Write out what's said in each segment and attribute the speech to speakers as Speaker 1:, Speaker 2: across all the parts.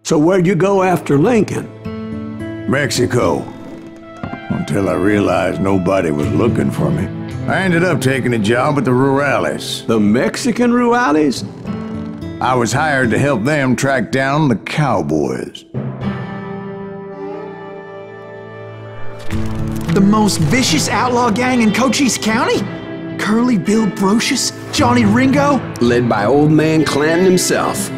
Speaker 1: So where'd you go after Lincoln?
Speaker 2: Mexico. Until I realized nobody was looking for me. I ended up taking a job at the Rurales.
Speaker 1: The Mexican Rurales?
Speaker 2: I was hired to help them track down the cowboys.
Speaker 3: The most vicious outlaw gang in Cochise County? Curly Bill Brocious? Johnny Ringo?
Speaker 4: Led by old man Clanton himself.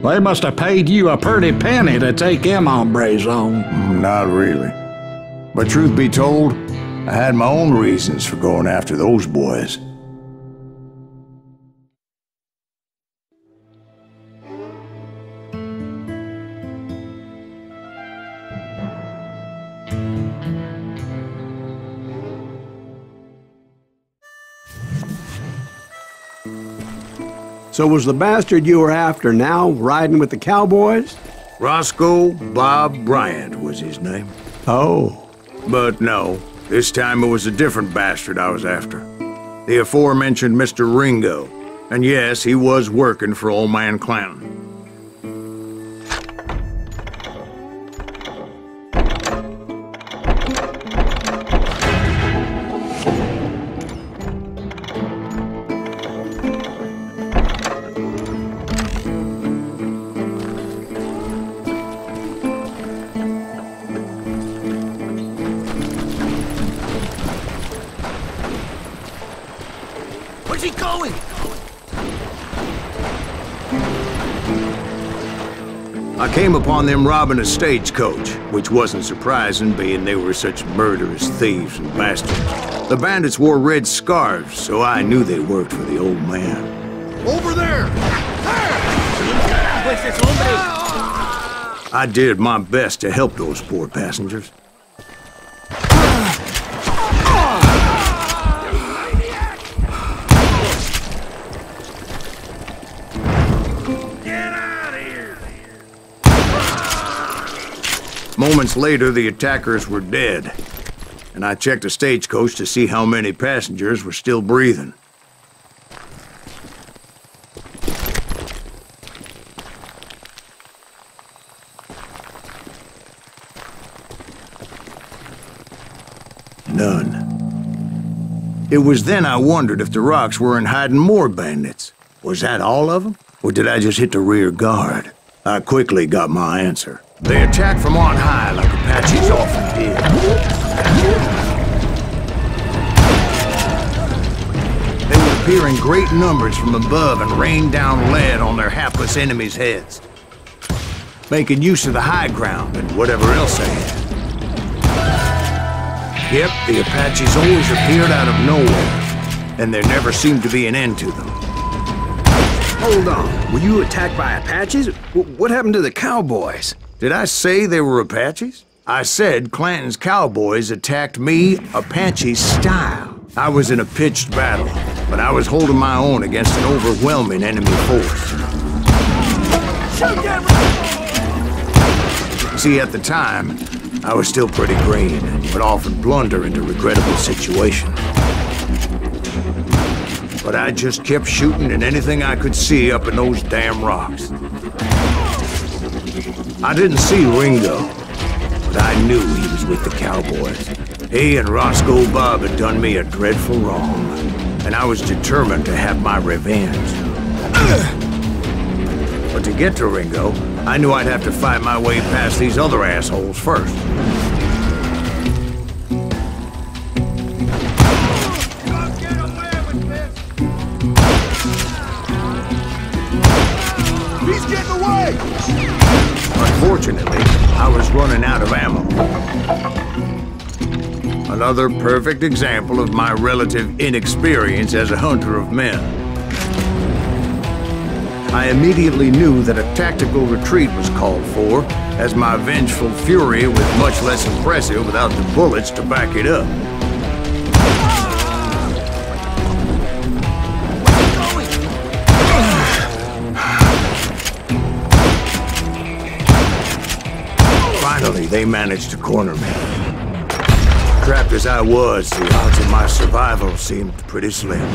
Speaker 5: They must have paid you a pretty penny to take them hombres on.
Speaker 2: Not really. But truth be told, I had my own reasons for going after those boys.
Speaker 1: So was the bastard you were after now riding with the cowboys?
Speaker 2: Roscoe Bob Bryant was his name.
Speaker 1: Oh.
Speaker 2: But no, this time it was a different bastard I was after. The aforementioned Mr. Ringo. And yes, he was working for old man Clanton.
Speaker 3: Where's he going?
Speaker 2: I came upon them robbing a stagecoach, which wasn't surprising, being they were such murderous thieves and bastards. The bandits wore red scarves, so I knew they worked for the old man.
Speaker 3: Over there!
Speaker 2: I did my best to help those poor passengers. Moments later, the attackers were dead, and I checked the stagecoach to see how many passengers were still breathing. None. It was then I wondered if the rocks weren't hiding more bandits. Was that all of them? Or did I just hit the rear guard? I quickly got my answer. They attacked from on high like Apaches often did. They would appear in great numbers from above and rain down lead on their hapless enemies' heads, making use of the high ground and whatever else they had. Yep, the Apaches always appeared out of nowhere, and there never seemed to be an end to them.
Speaker 4: Hold on, were you attacked by Apaches? What happened to the cowboys?
Speaker 2: Did I say they were Apaches? I said Clanton's cowboys attacked me Apache style. I was in a pitched battle, but I was holding my own against an overwhelming enemy force. See, at the time, I was still pretty green and would often blunder into regrettable situations. But I just kept shooting at anything I could see up in those damn rocks. I didn't see Ringo, but I knew he was with the cowboys. He and Roscoe Bob had done me a dreadful wrong, and I was determined to have my revenge. But to get to Ringo, I knew I'd have to fight my way past these other assholes first.
Speaker 3: He's getting away!
Speaker 2: Unfortunately, I was running out of ammo. Another perfect example of my relative inexperience as a hunter of men. I immediately knew that a tactical retreat was called for, as my vengeful fury was much less impressive without the bullets to back it up. Finally, they managed to corner me. Trapped as I was, the odds of my survival seemed pretty slim.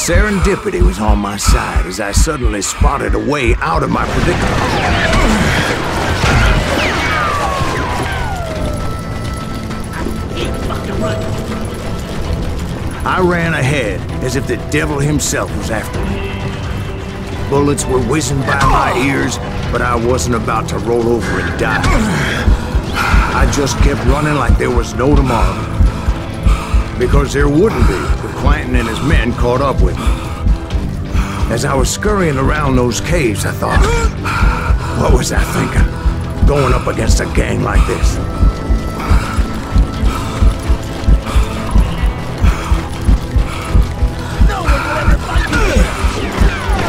Speaker 2: Serendipity was on my side as I suddenly spotted a way out of my predicament. I ran ahead as if the devil himself was after me. Bullets were whizzing by my ears, but I wasn't about to roll over and die. I just kept running like there was no tomorrow. Because there wouldn't be if Clanton and his men caught up with me. As I was scurrying around those caves, I thought, what was I thinking? Going up against a gang like this?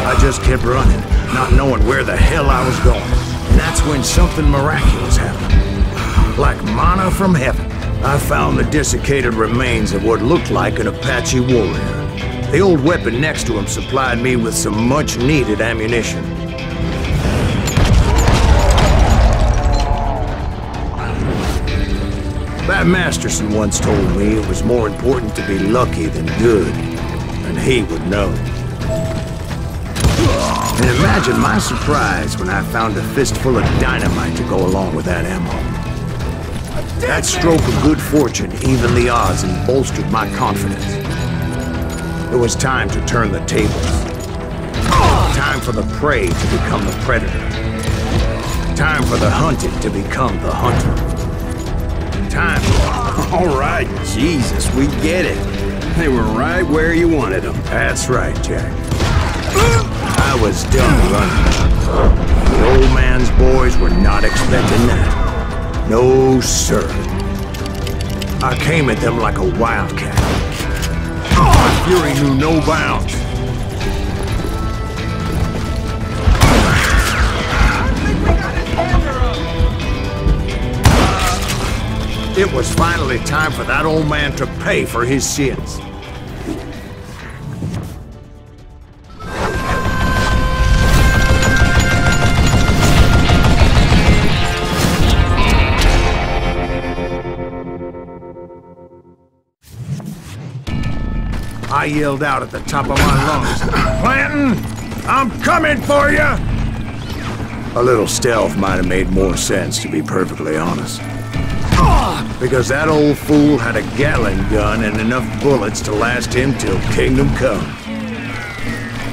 Speaker 2: I just kept running, not knowing where the hell I was going. And that's when something miraculous happened. Like manna from heaven, I found the desiccated remains of what looked like an Apache warrior. The old weapon next to him supplied me with some much-needed ammunition. Bat Masterson once told me it was more important to be lucky than good, and he would know. And imagine my surprise when I found a fistful of dynamite to go along with that ammo. That stroke of good fortune evened the odds and bolstered my confidence. It was time to turn the tables. Time for the prey to become the predator. Time for the hunted to become the hunter. Time.
Speaker 4: All right, Jesus, we get it. They were right where you wanted them.
Speaker 2: That's right, Jack. I was done running. The old man's boys were not expecting that. No, sir. I came at them like a wildcat. My fury knew no bounds. It was finally time for that old man to pay for his sins. I yelled out at the top of my lungs, "Clanton, I'm coming for you!" A little stealth might have made more sense, to be perfectly honest. Because that old fool had a Gatling gun and enough bullets to last him till kingdom come.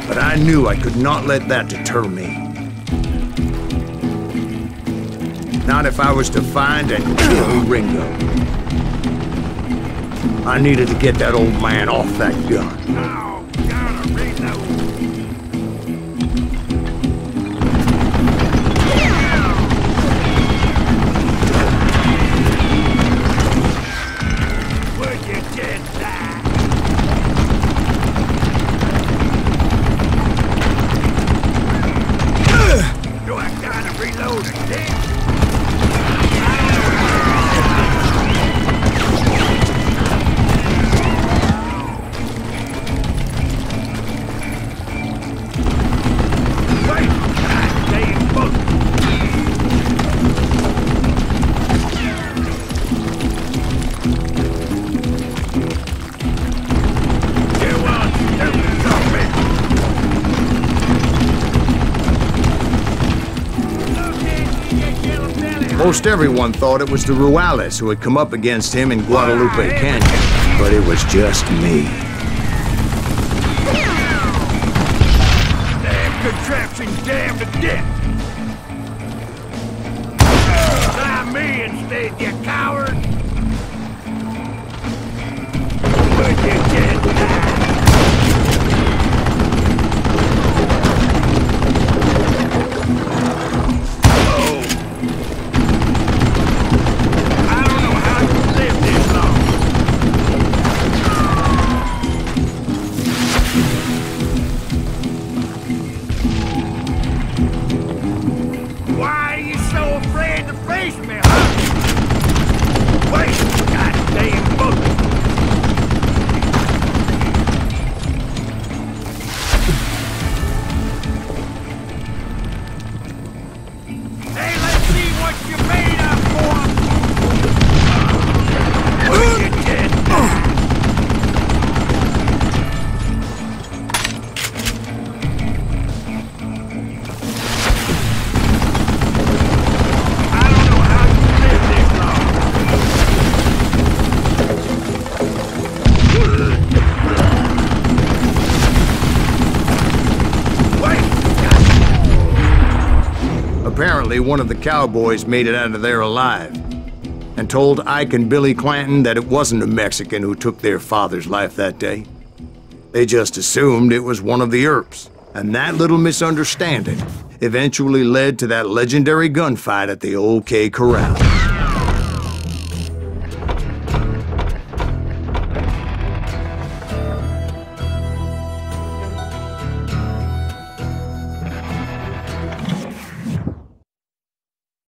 Speaker 2: But I knew I could not let that deter me. Not if I was to find and kill Ringo. I needed to get that old man off that gun.
Speaker 6: Oh, gotta reload. Would you just die? Do I gotta reload again?
Speaker 2: Most everyone thought it was the Ruales who had come up against him in Guadalupe Canyon, but it was just me.
Speaker 6: Damn contraption, damn to death! Try me instead, you coward! Would you just die?
Speaker 2: apparently one of the cowboys made it out of there alive and told Ike and Billy Clanton that it wasn't a Mexican who took their father's life that day. They just assumed it was one of the Earps, and that little misunderstanding eventually led to that legendary gunfight at the OK Corral.